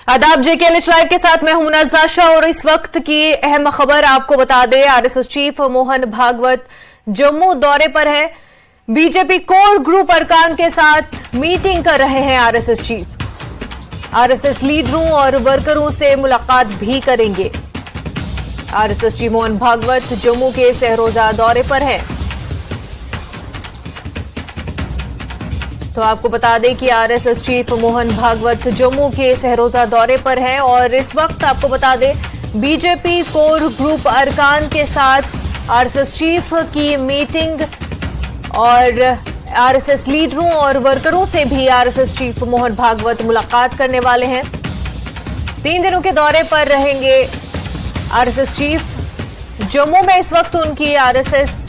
आदाब, JKLH live के साथ मैं हूं मुनाज़ा शाह और इस वक्त की अहम खबर आपको बता दें। आरएसएस चीफ मोहन भागवत जम्मू दौरे पर है। बीजेपी कोर ग्रुप अरकान के साथ मीटिंग कर रहे हैं आरएसएस चीफ। आरएसएस लीडरों और वर्करों से मुलाकात भी करेंगे। आरएसएस चीफ मोहन भागवत जम्मू के सहरोजा दौरे पर हैं। तो आपको बता दें कि आरएसएस चीफ मोहन भागवत जम्मू के सहरोजा दौरे पर हैं और इस वक्त आपको बता दें बीजेपी कोर ग्रुप अरकान के साथ आरएसएस चीफ की मीटिंग और आरएसएस लीडरों और वर्करों से भी आरएसएस चीफ मोहन भागवत मुलाकात करने वाले हैं। 3 दिनों के दौरे पर रहेंगे आरएसएस चीफ। जम्मू में इस वक्त उनकी आरएसएस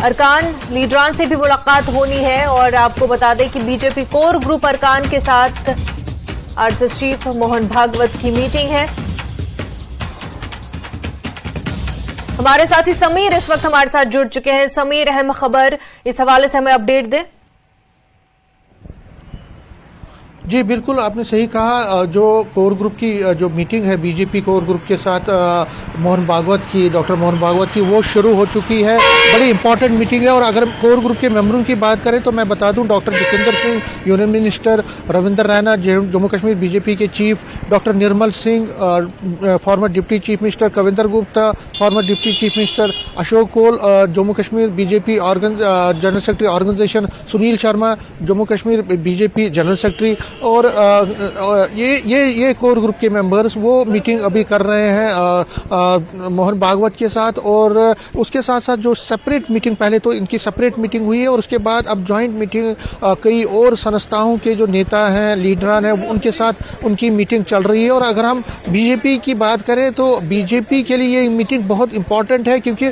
अरकान लीडरान से भी मुलाकात होनी है और आपको बता दें कि बीजेपी कोर ग्रुप अरकान के साथ आरएसएस चीफ मोहन भागवत की मीटिंग है। हमारे साथी समीर इस वक्त हमारे साथ जुड़ चुके हैं। समीर, अहम खबर, इस हवाले से हमें अपडेट दें। जी बिल्कुल, आपने सही कहा। जो कोर ग्रुप की जो मीटिंग है बीजेपी कोर ग्रुप के साथ मोहन भागवत की, डॉक्टर मोहन भागवत की, वो शुरू हो चुकी है। बड़ी इंपॉर्टेंट मीटिंग है। और अगर कोर ग्रुप के मेंबरों की बात करें तो मैं बता दूं, doctor Jitendra Singh union minister, Ravinder Raina Jammu Kashmir BJP के chief, doctor Nirmal Singh former deputy chief minister, Kavinder Gupta former deputy chief minister, Ashok Koul Jammu Kashmir BJP general secretary organisation, Sunil Sharma Jammu Kashmir BJP general secretary और ये कोर ग्रुप के मेंबर्स वो मीटिंग अभी कर रहे हैं मोहन भागवत के साथ। और उसके साथ साथ जो सेपरेट मीटिंग, पहले तो इनकी सेपरेट मीटिंग हुई है और उसके बाद अब जॉइंट मीटिंग कई और संस्थाओं के जो नेता हैं, लीडरान हैं, उनके साथ उनकी मीटिंग चल रही है। और अगर हम बीजेपी की बात करें तो बीजेपी के लिए ये मीटिंग बहुत इंपॉर्टेंट है, क्योंकि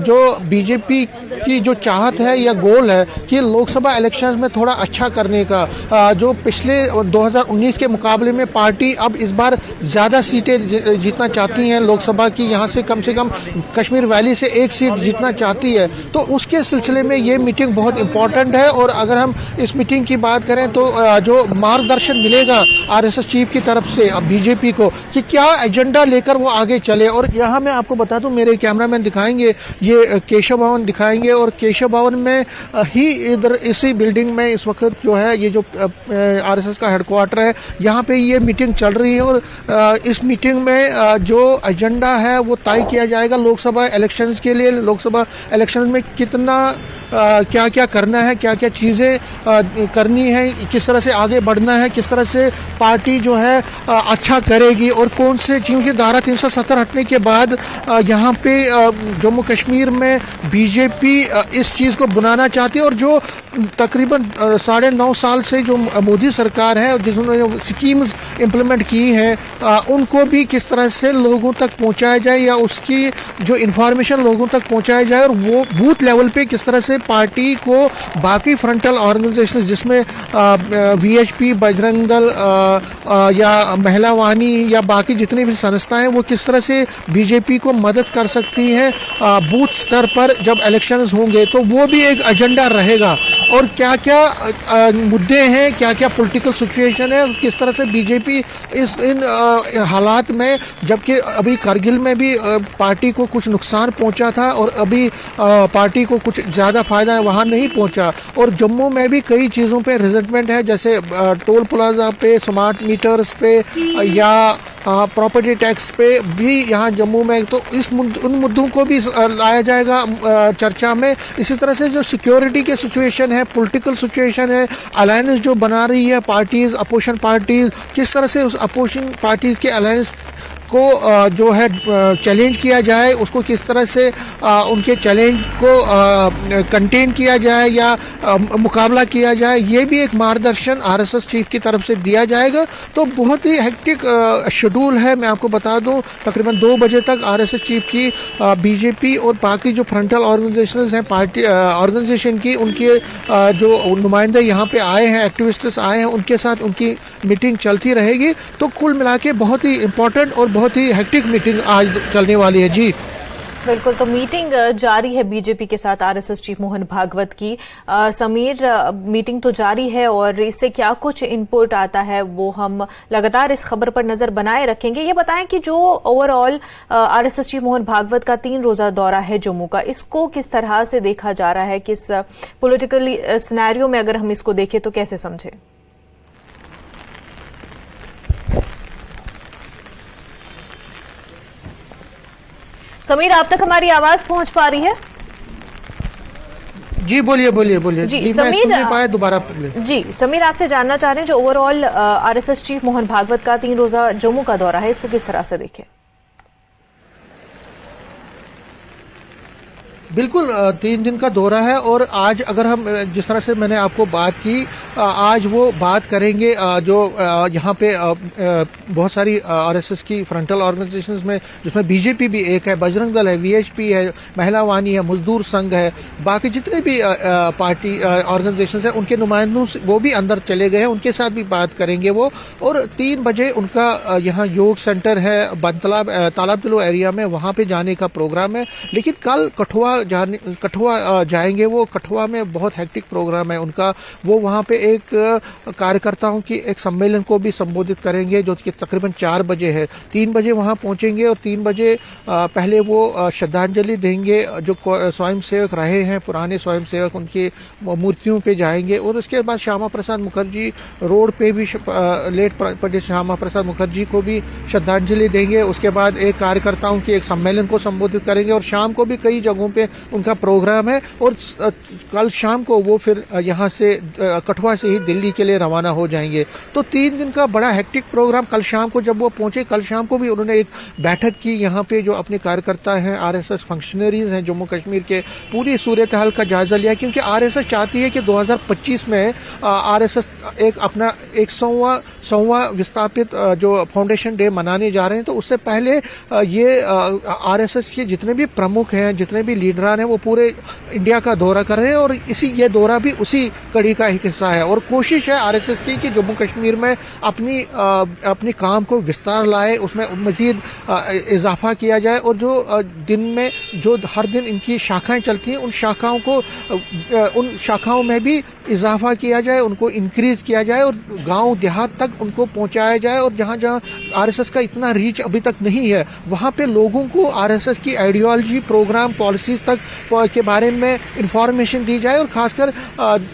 जो बीजेपी की जो चाहत है या गोल है कि लोकसभा इलेक्शंस में थोड़ा अच्छा करने का, जो पिछले 2019 के मुकाबले में पार्टी अब इस बार ज्यादा सीटें जीतना चाहती हैं लोकसभा की, यहां से कम कश्मीर वैली से 1 सीट जीतना चाहती है। तो उसके सिलसिले में ये मीटिंग बहुत इंपॉर्टेंट है। और अगर हम इस मीटिंग की बात करें तो जो मार्गदर्शन मिलेगा आरएसएस चीफ की तरफ से बीजेपी को कि क्या एजेंडा लेकर वो आगे चले। और यहाँ मैं आपको बता दूं, मेरे कैमरामैन दिखाएंगे, ये केशव भवन दिखाएंगे और केशव भवन में ही इधर इसी बिल्डिंग में इस वक्त जो है ये जो आरएसएस का हेडक्वार्टर है, यहाँ पे ये मीटिंग चल रही है। और इस मीटिंग में जो एजेंडा है वो तय किया जाएगा लोकसभा इलेक्शंस के लिए। लोकसभा इलेक्शन में कितना क्या क्या करना है, क्या क्या चीज़ें करनी है, किस तरह से आगे बढ़ना है, किस तरह से पार्टी जो है अच्छा करेगी। और कौन से, क्योंकि धारा 370 हटने के बाद यहाँ पे जम्मू कश्मीर में बीजेपी इस चीज़ को बनाना चाहती है। और जो तकरीबन 9.5 साल से जो मोदी सरकार है जिन्होंने स्कीम्स इम्प्लीमेंट की हैं, उनको भी किस तरह से लोगों तक पहुँचाया जाए या उसकी जो इन्फॉर्मेशन लोगों तक पहुँचाया जाए। और वो बूथ लेवल पे किस तरह से पार्टी को बाकी फ्रंटल ऑर्गेनाइजेशन जिसमें वीएचपी, बजरंग दल या महिला वाहिनी या बाकी जितनी भी संस्थाएं हैं, वो किस तरह से बीजेपी को मदद कर सकती हैं बूथ स्तर पर जब इलेक्शंस होंगे। तो वो भी एक एजेंडा रहेगा। और क्या क्या मुद्दे हैं, क्या क्या पॉलिटिकल सिचुएशन है, किस तरह से बीजेपी इन हालात में, जबकि अभी करगिल में भी पार्टी को कुछ नुकसान पहुंचा था और अभी पार्टी को कुछ ज़्यादा फायदा वहाँ नहीं पहुंचा। और जम्मू में भी कई चीज़ों पे रिजल्टमेंट है, जैसे टोल प्लाजा पे, स्मार्ट मीटर्स पे या प्रॉपर्टी टैक्स पे भी यहाँ जम्मू में। तो उन मुद्दों को भी लाया जाएगा चर्चा में। इसी तरह से जो सिक्योरिटी के सिचुएशन है, पॉलिटिकल सिचुएशन है, अलायंस जो बना रही है पार्टीज, अपोजिशन पार्टीज, किस तरह से उस अपोजिशन पार्टीज के अलायंस को जो है चैलेंज किया जाए, उसको किस तरह से उनके चैलेंज को कंटेन किया जाए या मुकाबला किया जाए, ये भी एक मार्गदर्शन आरएसएस चीफ की तरफ से दिया जाएगा। तो बहुत ही हेक्टिक शेड्यूल है। मैं आपको बता दूं, तकरीबन 2 बजे तक आरएसएस चीफ की बीजेपी और बाकी जो फ्रंटल ऑर्गेनाइजेशंस हैं पार्टी ऑर्गेनाइजेशन की, उनके जो नुमाइंदे यहाँ पे आए हैं, एक्टिविस्ट्स आए हैं, उनके साथ उनकी मीटिंग चलती रहेगी। तो कुल मिला के बहुत ही इंपॉर्टेंट और बहुत ही हेक्टिक मीटिंग आज चलने वाली है। जी बिल्कुल, तो मीटिंग जारी है बीजेपी के साथ आरएसएस चीफ मोहन भागवत की। समीर, मीटिंग तो जारी है और इससे क्या कुछ इनपुट आता है वो हम लगातार इस खबर पर नजर बनाए रखेंगे। ये बताएं कि जो overall RSS chief Mohan Bhagwat का 3 रोजा दौरा है जम्मू का, इसको किस तरह से देखा जा रहा है, किस पॉलिटिकल सिनेरियो में अगर हम इसको देखें तो कैसे समझे? समीर, आप तक हमारी आवाज पहुंच पा रही है? जी बोलिए बोलिए बोलिए। जी मैं समीर, सुन नहीं पाया, दोबारा। जी समीर, आपसे जानना चाह रहे हैं जो overall RSS chief Mohan Bhagwat का 3 रोजा जम्मू का दौरा है, इसको किस तरह से देखें? बिल्कुल 3 दिन का दौरा है और आज अगर हम जिस तरह से मैंने आपको बात की, आज वो बात करेंगे जो यहाँ पे बहुत सारी आरएसएस की फ्रंटल ऑर्गेनाइजेशंस में, जिसमें बीजेपी भी एक है, बजरंग दल है, वीएचपी है, महिला वाणी है, मजदूर संघ है, बाकी जितने भी पार्टी ऑर्गेनाइजेशंस हैं उनके नुमाइंदों से वो भी अंदर चले गए हैं, उनके साथ भी बात करेंगे वो। और 3 बजे उनका यहाँ योग सेंटर है तालाब दिलो एरिया में, वहाँ पे जाने का प्रोग्राम है। लेकिन कल कठुआ जाएंगे वो। कठुआ में बहुत हेक्टिक प्रोग्राम है उनका। वो वहाँ पे एक कार्यकर्ताओं की एक सम्मेलन को भी संबोधित करेंगे जो कि तकरीबन 4 बजे है। 3 बजे वहाँ पहुंचेंगे और 3 बजे पहले वो श्रद्धांजलि देंगे जो स्वयंसेवक रहे हैं, पुराने स्वयंसेवक, उनकी मूर्तियों पे जाएंगे। और उसके बाद श्यामा प्रसाद मुखर्जी रोड पे भी लेट पंडित श्यामा प्रसाद मुखर्जी को भी श्रद्धांजलि देंगे। उसके बाद एक कार्यकर्ताओं के एक सम्मेलन को संबोधित करेंगे और शाम को भी कई जगहों पे उनका प्रोग्राम है। और कल शाम को वो फिर यहाँ से कठुआ से ही दिल्ली के लिए रवाना हो जाएंगे। तो 3 दिन का बड़ा हेक्टिक प्रोग्राम। कल शाम को जब वो पहुंचे, कल शाम को भी उन्होंने एक बैठक की यहाँ पे, जो अपने कार्यकर्ता हैं, आरएसएस फंक्शनरीज हैं जम्मू कश्मीर के, पूरी सूरत हाल का जायजा लिया। क्योंकि आरएसएस चाहती है कि 2025 में आरएसएस एक अपना 100वां विस्थापित जो फाउंडेशन डे मनाने जा रहे हैं। तो उससे पहले ये आरएसएस के जितने भी प्रमुख हैं, जितने भी लीडरान हैं, वो पूरे इंडिया का दौरा कर रहे हैं। और ये दौरा भी उसी कड़ी का एक हिस्सा है। और कोशिश है आरएसएस की कि जम्मू कश्मीर में अपनी काम को विस्तार लाए, उसमें मजीद इजाफा किया जाए। और जो दिन में जो हर दिन इनकी शाखाएं चलती हैं, उन शाखाओं में भी इजाफा किया जाए, उनको इंक्रीज किया जाए और गांव देहात तक उनको पहुंचाया जाए। और जहां जहां आरएसएस का इतना रीच अभी तक नहीं है, वहां पे लोगों को आरएसएस की आइडियोलॉजी, प्रोग्राम, पॉलिसीज तक के बारे में इंफॉर्मेशन दी जाए। और खासकर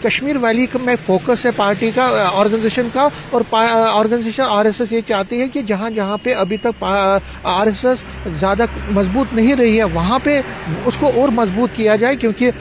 कश्मीर वैली में फोकस है पार्टी का, ऑर्गेनाइजेशन का। और ऑर्गेनाइजेशन आरएसएस ये चाहती है कि जहां जहां पे अभी तक आरएसएस ज्यादा मजबूत नहीं रही है, वहां पे उसको और मजबूत किया जाए। क्योंकि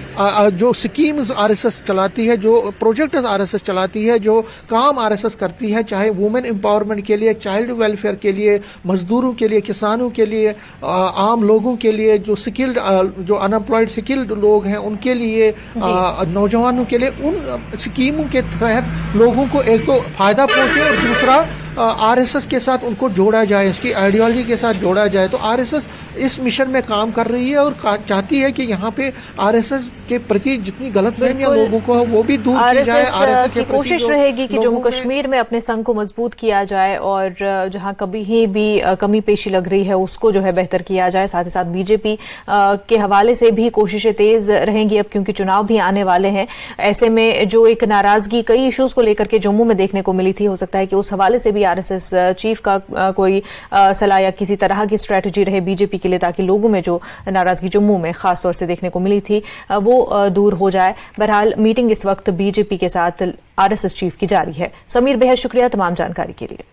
जो स्कीम्स आरएसएस चलाती है, जो प्रोजेक्ट आरएसएस चलाती है, जो काम आरएसएस करती है, चाहे वुमेन एम्पावरमेंट के लिए, चाइल्ड वेलफेयर के लिए, मजदूरों के लिए, किसानों के लिए, आम लोगों के लिए, जो स्किल्ड, जो अनएम्प्लॉयड स्किल्ड लोग हैं उनके लिए, नौजवानों के लिए, उन स्कीमों के तहत लोगों को एक तो फायदा पहुंचे और दूसरा आरएसएस के साथ उनको जोड़ा जाए, इसकी आइडियोलॉजी के साथ जोड़ा जाए। तो आरएसएस इस मिशन में काम कर रही है और चाहती है कि यहाँ पे आरएसएस के प्रति जितनी गलतफहमियां लोगों को है वो भी दूर की जाए। आरएसएस की कोशिश रहेगी कि जम्मू कश्मीर में अपने संघ को मजबूत किया जाए और जहां कभी भी कमी पेशी लग रही है उसको जो है बेहतर किया जाए। साथ ही साथ बीजेपी के हवाले से भी कोशिशें तेज रहेंगी अब, क्योंकि चुनाव भी आने वाले हैं। ऐसे में जो एक नाराजगी कई इश्यूज को लेकर के जम्मू में देखने को मिली थी, हो सकता है कि उस हवाले से भी आरएसएस चीफ का कोई सलाह या किसी तरह की स्ट्रेटजी रहे बीजेपी के लिए, ताकि लोगों में जो नाराजगी जम्मू में खासतौर से देखने को मिली थी वो दूर हो जाए। बहरहाल मीटिंग इस वक्त बीजेपी के साथ आरएसएस चीफ की जारी है। समीर, बेहद शुक्रिया तमाम जानकारी के लिए।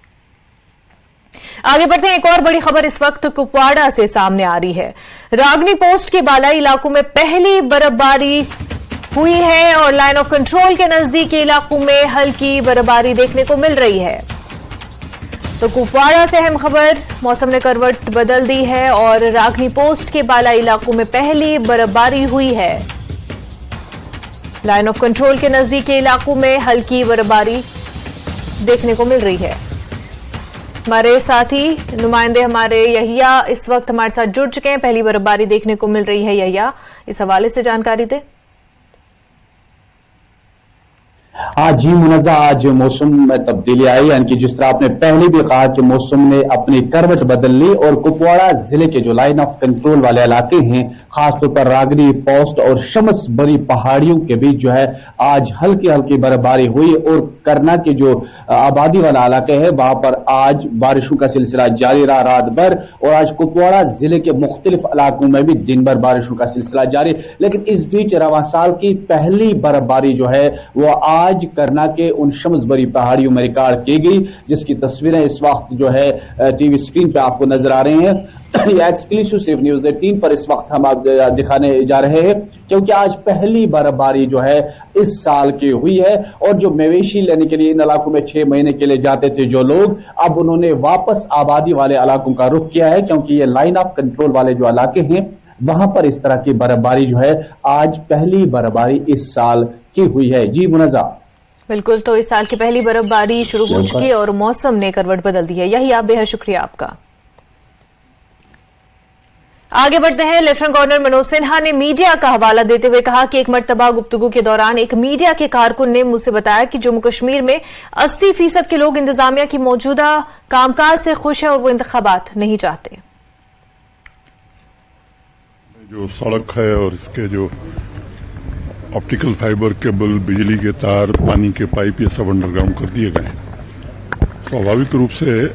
आगे बढ़ते हैं, एक और बड़ी खबर इस वक्त कुपवाड़ा से सामने आ रही है। रागनी पोस्ट के बालाई इलाकों में पहली बर्फबारी हुई है और लाइन ऑफ कंट्रोल के नजदीकी इलाकों में हल्की बर्फबारी देखने को मिल रही है। तो कुपवाड़ा से अहम खबर, मौसम ने करवट बदल दी है और रागनी पोस्ट के बालाई इलाकों में पहली बर्फबारी हुई है। लाइन ऑफ कंट्रोल के नजदीकी इलाकों में हल्की बर्फबारी देखने को मिल रही है। हमारे साथी नुमाइंदे हमारे यहिया इस वक्त हमारे साथ जुड़ चुके हैं। पहली बर्फबारी देखने को मिल रही है, यहिया इस हवाले से जानकारी दें। आज जी मुनज़्ज़ा, आज मौसम में तब्दीली आई, यानी कि जिस तरह आपने पहले भी कहा कि मौसम ने अपनी करवट बदल ली और कुपवाड़ा जिले के जो लाइन ऑफ कंट्रोल वाले इलाके हैं, खासतौर पर रागरी पोस्ट और शमस बरी पहाड़ियों के बीच जो है आज हल्की हल्की बर्फबारी हुई और करना के जो आबादी वाला इलाके है वहां पर आज बारिशों का सिलसिला जारी रहा रात भर, और आज कुपवाड़ा जिले के मुख्तलिफ इलाकों में भी दिन भर बारिशों का सिलसिला जारी। लेकिन इस बीच रवां साल की पहली बर्फबारी जो है वो आज करना के उन शमसबरी पहाड़ियों में रिकॉर्ड की गई, जिसकी तस्वीरें इस वक्त जो है टीवी स्क्रीन पे आपको नजर आ रही हैं। ये एक्सक्लूसिव सिर्फ न्यूज 18 पर इस वक्त हम आप दिखाने जा रहे हैं, क्योंकि आज पहली बर्फबारी जो है इस साल की हुई है। और जो मवेशी लेने के लिए इन इलाकों में 6 महीने के लिए जाते थे जो लोग, अब उन्होंने वापस आबादी वाले इलाकों का रुख किया है, क्योंकि ये लाइन ऑफ कंट्रोल वाले जो इलाके हैं वहां पर इस तरह की बर्फबारी जो है आज पहली बर्फबारी इस साल की हुई है। जी मुनज़्ज़ा, बिल्कुल, तो इस साल की पहली बर्फबारी शुरू हो चुकी है और मौसम ने करवट बदल दी है। यही आप, बेहद शुक्रिया आपका। आगे बढ़ते हैं। लेफ्टिनेंट गवर्नर मनोज सिन्हा ने मीडिया का हवाला देते हुए कहा कि एक मर्तबा गुफ्तगू के दौरान एक मीडिया के कारकुन ने मुझसे बताया कि जम्मू कश्मीर में 80% के लोग इंतजामिया की मौजूदा कामकाज से खुश हैं और वो इंतखाबात नहीं चाहते। जो सड़क है और इसके जो ऑप्टिकल फाइबर केबल, बिजली के तार, पानी के पाइप, ये सब अंडरग्राउंड कर दिए गए हैं स्वाभाविक रूप से।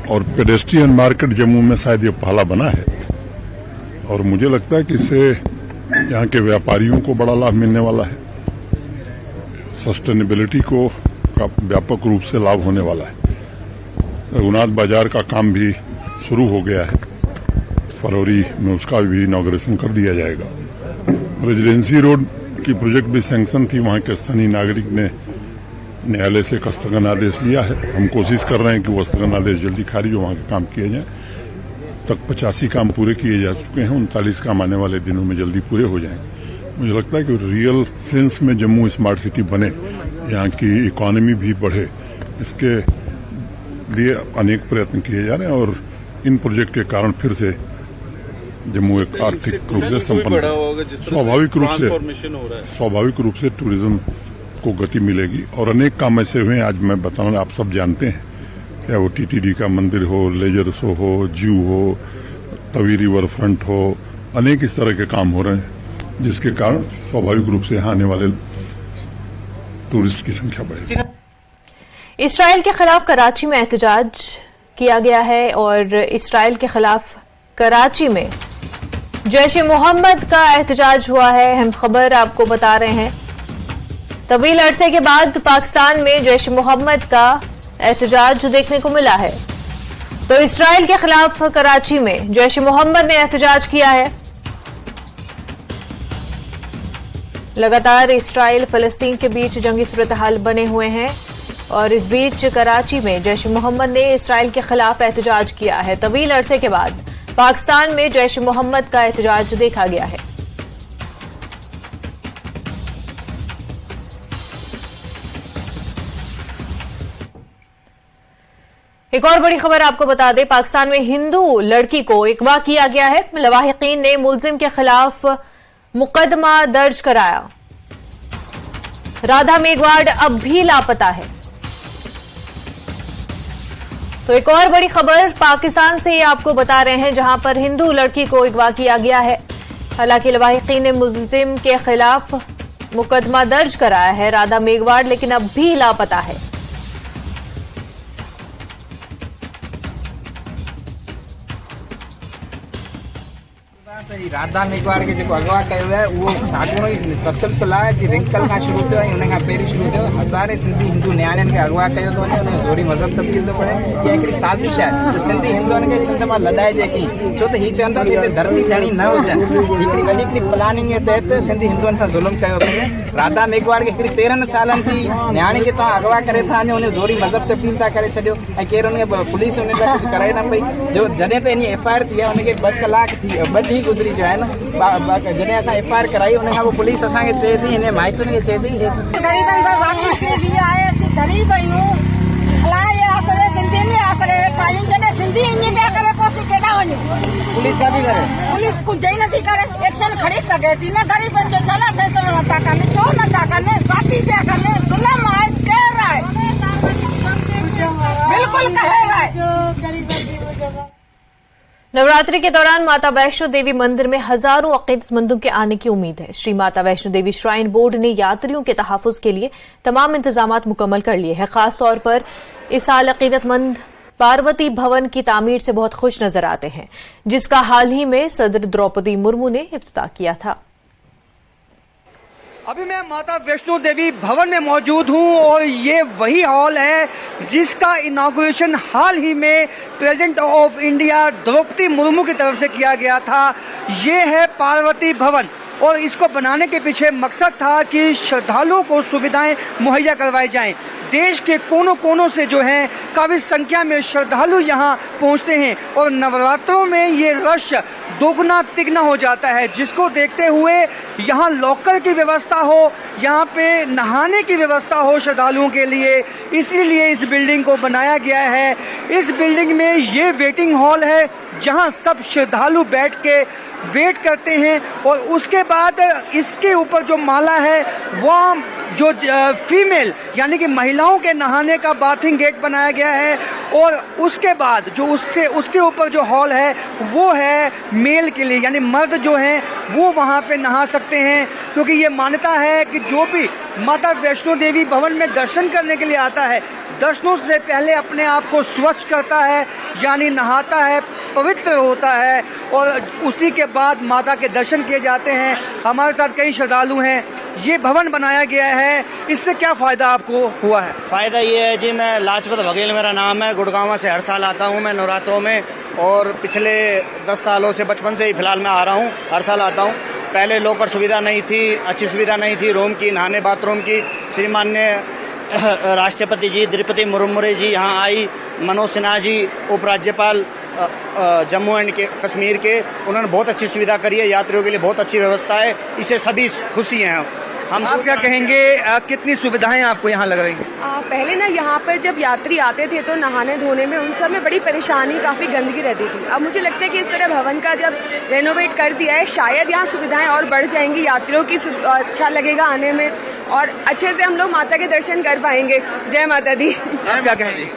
और पेडेस्ट्रियन मार्केट जम्मू में शायद ये पहला बना है और मुझे लगता है कि इससे यहाँ के व्यापारियों को बड़ा लाभ मिलने वाला है, सस्टेनेबिलिटी को का व्यापक रूप से लाभ होने वाला है। रघुनाथ बाजार का काम भी शुरू हो गया है, फरवरी में उसका भी इनॉग्रेशन कर दिया जाएगा। रेजिडेंसी रोड की प्रोजेक्ट भी सैंक्शन थी, वहां के स्थानीय नागरिक ने न्यायालय से एक स्थगन आदेश लिया है। हम कोशिश कर रहे हैं कि वो स्थगन आदेश जल्दी खारिज हो, वहां के काम किए जाएं। तक 85 काम पूरे किए जा चुके हैं, 39 काम आने वाले दिनों में जल्दी पूरे हो जाएंगे। मुझे लगता है कि रियल सेंस में जम्मू स्मार्ट सिटी बने, यहाँ की इकोनॉमी भी बढ़े, इसके लिए अनेक प्रयत्न किए जा रहे हैं और इन प्रोजेक्ट के कारण फिर से जम्मू एक आर्थिक रूप से संपन्न, स्वाभाविक रूप से टूरिज्म को गति मिलेगी और अनेक काम ऐसे हुए हैं। आज मैं बताऊं, आप सब जानते हैं, क्या वो टीटीडी का मंदिर हो, लेजर शो हो, जू हो, तवी रिवर फ्रंट हो, अनेक इस तरह के काम हो रहे हैं, जिसके कारण स्वाभाविक रूप से यहाँ आने वाले टूरिस्ट की संख्या बढ़ेगी। इसराइल के खिलाफ कराची में एहतजाज किया गया है और इसराइल के खिलाफ कराची में जैश-ए-मोहम्मद का एहतजाज हुआ है। हम खबर आपको बता रहे हैं, तवील अरसे के बाद पाकिस्तान में जैश-ए-मोहम्मद का एहतजाज देखने को मिला है। तो इसराइल के खिलाफ कराची में जैश-ए-मोहम्मद ने एहतजाज किया है। लगातार इसराइल फलस्तीन के बीच जंगी सूरत हाल बने हुए हैं और इस बीच कराची में जैश-ए-मोहम्मद ने इसराइल के खिलाफ एहतजाज किया है। तवील अरसे के बाद पाकिस्तान में जैश-ए-मोहम्मद का एहतजाज देखा गया है। एक और बड़ी खबर आपको बता दें, पाकिस्तान में हिंदू लड़की को अगवा किया गया है। लवाहिकीन ने मुलजिम के खिलाफ मुकदमा दर्ज कराया। राधा मेघवाड़ अब भी लापता है। तो एक और बड़ी खबर पाकिस्तान से आपको बता रहे हैं, जहां पर हिंदू लड़की को अगवा किया गया है। हालांकि लवाहिकीन ने मुलजिम के खिलाफ मुकदमा दर्ज कराया है राधा मेघवाड़, लेकिन अब भी लापता है। राधा मेघवाड़ के जो अगवा कयो है वो साॻियो ई तसलसल आहे जी रिंकल खां शुरू थियो ऐं हुन खां पहिरीं शुरू थियो। हज़ारे सिंधी हिंदू न्याणियुनि खे अगवा कयो थो वञे, हुन जो ज़ोरी मज़हब तब्दील थो करे। इहा हिकिड़ी साज़िश आहे त सिंधी हिंदुअनि खे सिंध मां लॾाइजे कीअं, छो त हीअ चवंदा त हिते धरती धणी न हुजनि। हिकिड़ी वॾी हिकिड़ी प्लानिंग जे तहत सिंधी हिंदुअनि सां ज़ुल्म कयो वञे। राधा मेघवाड़ खे हिकिड़ी 13 सालनि जी न्याणी खे तव्हां अगवा करे था वञो, हुन जो ज़ोरी मज़हब तब्दील था करे छॾियो ऐं केरु हुन पुलिस हुन लाइ कुझु करे न पई। जो जॾहिं त इन FIR थी आहे हुनखे 2 कलाक थी 2 ॾींहं गुज़री जो आहे न, जॾहिं असां FIR कराई हुन खां पोइ पुलिस असांखे चए थी, हिन माइटुनि खे चए थी गरीबनि सां वापसि थी आहे। असीं ग़रीब आहियूं, अलाए जे आसरे सिंधियुनि जे आसरे वेठा आहियूं। जॾहिं सिंधी ईअं पिया करे पोइ असीं केॾा वञूं? पुलिस छा थी करे? पुलिस कुझु ई नथी करे, एक्शन खणी सघे थी न। ग़रीबनि जो छा लाइ फ़ैसिलो नथा कनि, छो नथा कनि? ज़ाती पिया कनि। नवरात्रि के दौरान माता वैष्णो देवी मंदिर में हजारों अकीदतमंदों के आने की उम्मीद है। श्री माता वैष्णो देवी श्राइन बोर्ड ने यात्रियों के तहफ्फुज के लिए तमाम इंतजाम मुकम्मल कर लिए हैं। खासतौर पर इस साल अकीदतमंद पार्वती भवन की तामीर से बहुत खुश नजर आते हैं, जिसका हाल ही में सदर द्रौपदी मुर्मू ने इफ्तिताह किया था। अभी मैं माता वैष्णो देवी भवन में मौजूद हूं और ये वही हॉल है जिसका इनॉग्रेशन हाल ही में president of India Droupadi Murmu की तरफ से किया गया था। ये है पार्वती भवन और इसको बनाने के पीछे मकसद था कि श्रद्धालुओं को सुविधाएं मुहैया करवाई जाएं। देश के कोनों कोनों से जो है काफी संख्या में श्रद्धालु यहाँ पहुँचते हैं और नवरात्रों में ये रश दोगुना तिगुना हो जाता है, जिसको देखते हुए यहाँ लॉकर की व्यवस्था हो, यहाँ पे नहाने की व्यवस्था हो श्रद्धालुओं के लिए, इसीलिए इस बिल्डिंग को बनाया गया है। इस बिल्डिंग में ये वेटिंग हॉल है जहाँ सब श्रद्धालु बैठ के वेट करते हैं और उसके बाद इसके ऊपर जो माला है वह जो फीमेल यानी कि महिलाओं के नहाने का बाथिंग गेट बनाया गया है और उसके बाद जो उसके ऊपर जो हॉल है वो है मेल के लिए, यानी मर्द जो हैं वो वहाँ पे नहा सकते हैं, क्योंकि ये मान्यता है कि जो भी माता वैष्णो देवी भवन में दर्शन करने के लिए आता है, दर्शनों से पहले अपने आप को स्वच्छ करता है, यानी नहाता है, पवित्र होता है और उसी के बाद माता के दर्शन किए जाते हैं। हमारे साथ कई श्रद्धालु हैं। ये भवन बनाया गया है, इससे क्या फायदा आपको हुआ है? फायदा ये है जी, मैं लाजपत बघेल मेरा नाम है, गुड़गांव से हर साल आता हूँ मैं नवरात्रों में और पिछले 10 सालों से बचपन से ही फिलहाल मैं आ रहा हूँ, हर साल आता हूँ। पहले लॉकर सुविधा नहीं थी, अच्छी सुविधा नहीं थी, रूम की, नहाने बाथरूम की। श्रीमान्य राष्ट्रपति जी द्रौपदी मुर्मू जी यहाँ आई, मनोज सिन्हा जी उपराज्यपाल जम्मू एंड कश्मीर के, उन्होंने बहुत अच्छी सुविधा करी है, यात्रियों के लिए बहुत अच्छी व्यवस्था है, इससे सभी खुशी हैं। हम आप क्या कहेंगे, कितनी सुविधाएं आपको यहाँ लग रही हैं? पहले ना यहाँ पर जब यात्री आते थे तो नहाने धोने में उन सब में बड़ी परेशानी, काफ़ी गंदगी रहती थी। अब मुझे लगता है कि इस तरह भवन का जब रेनोवेट कर दिया है, शायद यहाँ सुविधाएं और बढ़ जाएंगी, यात्रियों की अच्छा लगेगा आने में और अच्छे से हम लोग माता के दर्शन कर पाएंगे। जय माता दी। आप क्या कहेंगे?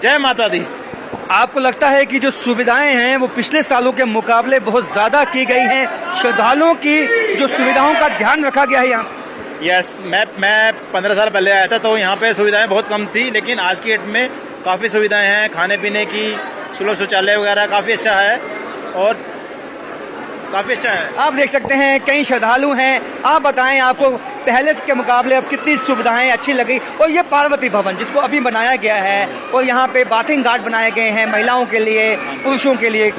जय माता दी। आपको लगता है कि जो सुविधाएं हैं वो पिछले सालों के मुकाबले बहुत ज्यादा की गई हैं, श्रद्धालुओं की जो सुविधाओं का ध्यान रखा गया है यहाँ? यस, मैं 15 साल पहले आया था तो यहाँ पे सुविधाएं बहुत कम थी, लेकिन आज की डेट में काफ़ी सुविधाएं हैं, खाने पीने की, सुलभ शौचालय वगैरह काफ़ी अच्छा है और काफ़ी अच्छा है। आप देख सकते हैं कई श्रद्धालु हैं। आप बताएं, आपको पहले के मुकाबले अब कितनी सुविधाएं अच्छी लगी? और ये पार्वती भवन जिसको अभी बनाया गया है और यहाँ पे बाथिंग घाट बनाए गए हैं महिलाओं के लिए, पुरुषों के लिए,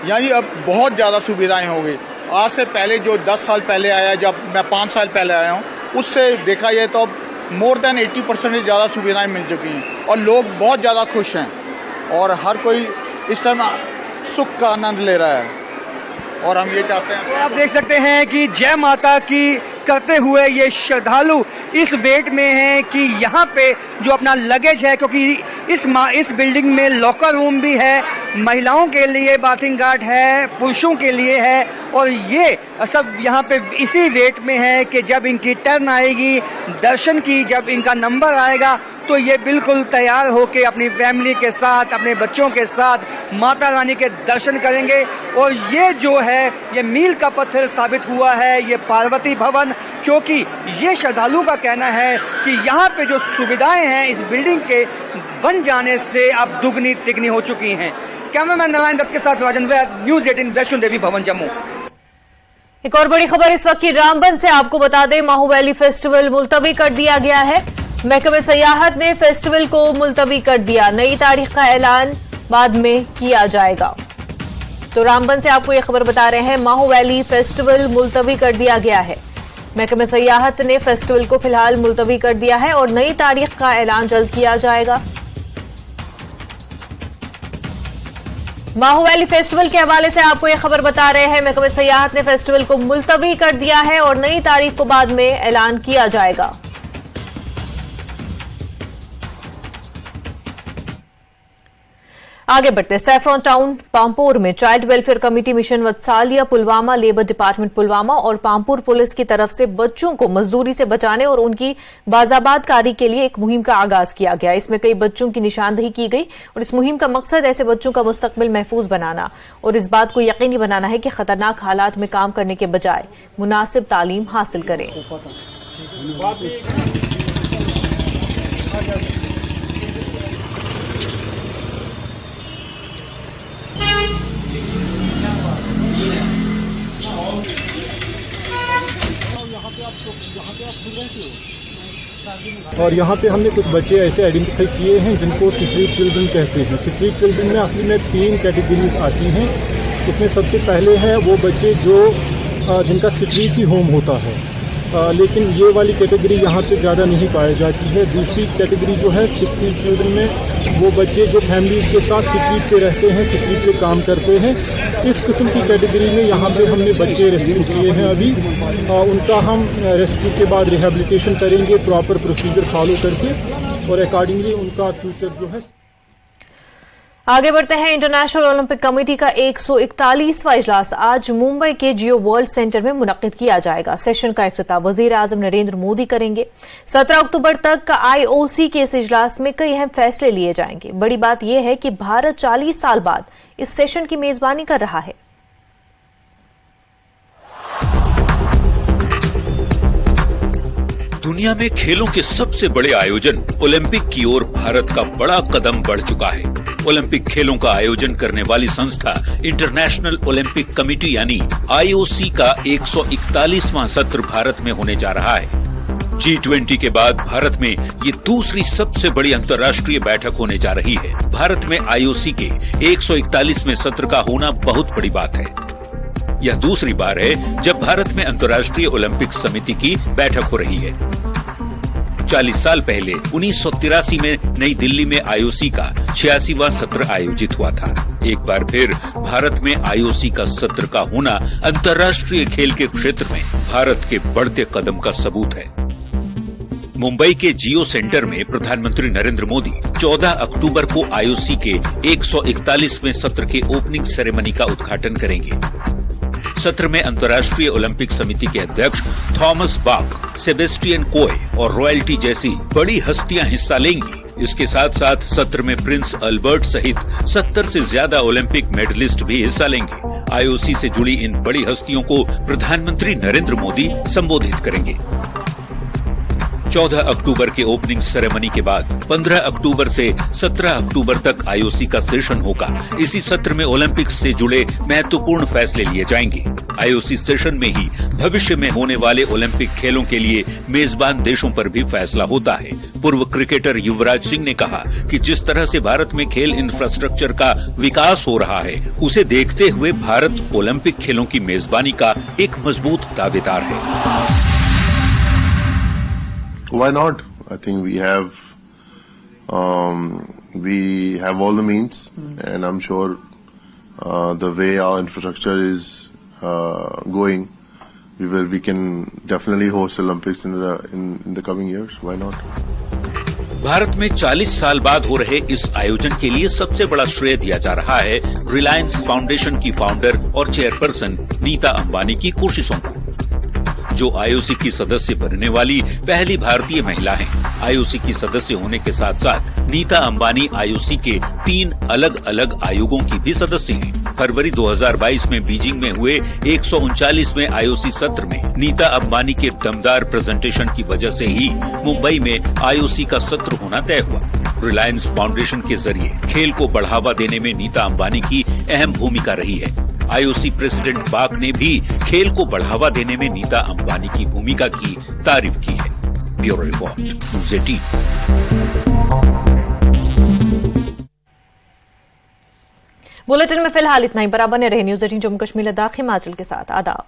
यानी अब बहुत ज़्यादा सुविधाएं हो गई। आज से पहले जो 10 साल पहले आया, जब मैं 5 साल पहले आया हूँ, उससे देखा जाए तो अब मोर देन 80% ज़्यादा सुविधाएं मिल चुकी हैं और लोग बहुत ज़्यादा खुश हैं और हर कोई इस टाइम सुख का आनंद ले रहा है और हम ये चाहते हैं। तो आप देख सकते हैं कि जय माता की करते हुए ये श्रद्धालु इस वेट में हैं कि यहाँ पे जो अपना लगेज है, क्योंकि इस बिल्डिंग में लॉकर रूम भी है, महिलाओं के लिए बाथिंग घाट है, पुरुषों के लिए है और ये सब यहाँ पे इसी वेट में है कि जब इनकी टर्न आएगी दर्शन की, जब इनका नंबर आएगा तो ये बिल्कुल तैयार होके अपनी फैमिली के साथ, अपने बच्चों के साथ माता रानी के दर्शन करेंगे। और ये जो है ये मील का पत्थर साबित हुआ है ये पार्वती भवन, क्योंकि ये श्रद्धालुओं का कहना है कि यहाँ पे जो सुविधाएं हैं इस बिल्डिंग के बन जाने से अब दुगनी तिगनी हो चुकी हैं। कैमरामैन नारायण दत्त के साथ राजेंद्र, न्यूज़ 18 वैष्णो देवी भवन जम्मू। एक और बड़ी खबर इस वक्त की रामबन से आपको बता दें, माहू वैली फेस्टिवल मुलतवी कर दिया गया है। महकमे सयाहत ने फेस्टिवल को मुलतवी कर दिया, नई तारीख का ऐलान बाद में किया जाएगा। तो रामबन से आपको ये खबर बता रहे हैं, माहू वैली फेस्टिवल मुलतवी कर दिया गया है। महकमे सयाहत ने फेस्टिवल को फिलहाल मुलतवी कर दिया है और नई तारीख का ऐलान जल्द किया जाएगा। माहू वैली फेस्टिवल के हवाले से आपको यह खबर बता रहे हैं, महकमे सयाहत ने फेस्टिवल को मुलतवी कर दिया है और नई तारीख को बाद में ऐलान किया जाएगा। आगे बढ़ते सैफरॉन टाउन पामपुर में child welfare committee mission Vatsalya Pulwama, labour department Pulwama और पामपुर पुलिस की तरफ से बच्चों को मजदूरी से बचाने और उनकी बाजाबादकारी के लिए एक मुहिम का आगाज किया गया। इसमें कई बच्चों की निशानदेही की गई और इस मुहिम का मकसद ऐसे बच्चों का मुस्तकबिल महफूज बनाना और इस बात को यकीनी बनाना है कि खतरनाक हालात में काम करने के बजाय मुनासिब तालीम हासिल करें। और यहाँ पे हमने कुछ बच्चे ऐसे आइडेंटिफाई किए हैं जिनको स्ट्रीट चिल्ड्रन कहते हैं। स्ट्रीट चिल्ड्रन में असली में 3 कैटेगरीज आती हैं। उसमें सबसे पहले है वो बच्चे जो जिनका स्ट्रीट ही होम होता है, लेकिन ये वाली कैटेगरी यहाँ पे ज़्यादा नहीं पाई जाती है। दूसरी कैटेगरी जो है स्ट्रीट चिल्ड्रन में वो बच्चे जो फैमिलीज़ के साथ स्ट्रीट पे रहते हैं, स्ट्रीट पे काम करते हैं। इस किस्म की कैटेगरी में यहाँ पे हमने बच्चे रेस्क्यू किए हैं। अभी उनका हम रेस्क्यू के बाद रिहेबिलिटेशन करेंगे प्रॉपर प्रोसीजर फॉलो करके और अकॉर्डिंगली उनका फ्यूचर जो है। आगे बढ़ते हैं। इंटरनेशनल ओलंपिक कमेटी का 141वां इजलास आज मुंबई के जियो वर्ल्ड सेंटर में मुनक्किद किया जाएगा। सेशन का इफ्तिताह वजीर आजम नरेंद्र मोदी करेंगे। 17 अक्टूबर तक का आईओसी के इस इजलास में कई अहम फैसले लिए जाएंगे। बड़ी बात यह है कि भारत 40 साल बाद इस सेशन की मेजबानी कर रहा है। दुनिया में खेलों के सबसे बड़े आयोजन ओलंपिक की ओर भारत का बड़ा कदम बढ़ चुका है। ओलंपिक खेलों का आयोजन करने वाली संस्था इंटरनेशनल ओलंपिक कमेटी यानी आईओसी का 141वां सत्र भारत में होने जा रहा है। G20 के बाद भारत में ये दूसरी सबसे बड़ी अंतर्राष्ट्रीय बैठक होने जा रही है। भारत में आईओसी के 141वें सत्र का होना बहुत बड़ी बात है। यह दूसरी बार है जब भारत में अंतर्राष्ट्रीय ओलंपिक समिति की बैठक हो रही है। 40 साल पहले 1983 में नई दिल्ली में आईओसी का 86वां सत्र आयोजित हुआ था। एक बार फिर भारत में आईओसी का सत्र का होना अंतर्राष्ट्रीय खेल के क्षेत्र में भारत के बढ़ते कदम का सबूत है। मुंबई के जियो सेंटर में प्रधानमंत्री नरेंद्र मोदी 14 अक्टूबर को आईओसी के 141वें सत्र के ओपनिंग सेरेमनी का उद्घाटन करेंगे। सत्र में अंतर्राष्ट्रीय ओलंपिक समिति के अध्यक्ष थॉमस बाक, सेबेस्टियन कोए और रॉयल्टी जैसी बड़ी हस्तियां हिस्सा लेंगी। इसके साथ साथ सत्र में प्रिंस अल्बर्ट सहित 70 से ज्यादा ओलंपिक मेडलिस्ट भी हिस्सा लेंगे। आईओसी से जुड़ी इन बड़ी हस्तियों को प्रधानमंत्री नरेंद्र मोदी संबोधित करेंगे। 14 अक्टूबर के ओपनिंग सेरेमनी के बाद 15 अक्टूबर से 17 अक्टूबर तक आईओसी का सेशन होगा। इसी सत्र में ओलंपिक्स से जुड़े महत्वपूर्ण फैसले लिए जाएंगे। आईओसी सेशन में ही भविष्य में होने वाले ओलंपिक खेलों के लिए मेजबान देशों पर भी फैसला होता है। पूर्व क्रिकेटर युवराज सिंह ने कहा कि जिस तरह से भारत में खेल इंफ्रास्ट्रक्चर का विकास हो रहा है, उसे देखते हुए भारत ओलंपिक खेलों की मेजबानी का एक मजबूत दावेदार है। Why not? I think we have all the means, and I'm sure the way our infrastructure is going, we can definitely host Olympics in the coming years. Why not? Bharat में 40 साल बाद हो रहे इस आयोजन के लिए सबसे बड़ा श्रेय दिया जा रहा है रिलायंस फाउंडेशन की फाउंडर और चेयरपर्सन नीता अंबानी की कोशिशों को, जो आईओसी की सदस्य बनने वाली पहली भारतीय महिला हैं। आईओसी की सदस्य होने के साथ साथ नीता अंबानी आईओसी के 3 अलग अलग आयोगों की भी सदस्य हैं। फरवरी 2022 में बीजिंग में हुए 139वें आईओसी सत्र में नीता अंबानी के दमदार प्रेजेंटेशन की वजह से ही मुंबई में आईओसी का सत्र होना तय हुआ। रिलायंस फाउंडेशन के जरिए खेल को बढ़ावा देने में नीता अंबानी की अहम भूमिका रही है। आईओसी प्रेसिडेंट बाक ने भी खेल को बढ़ावा देने में नीता अंबानी की भूमिका की तारीफ की है। Bureau report, news 18। बुलेटिन में फिलहाल इतना ही। बराबर ने रहे न्यूज़ 18 जम्मू कश्मीर लद्दाख हिमाचल के साथ। आदाब।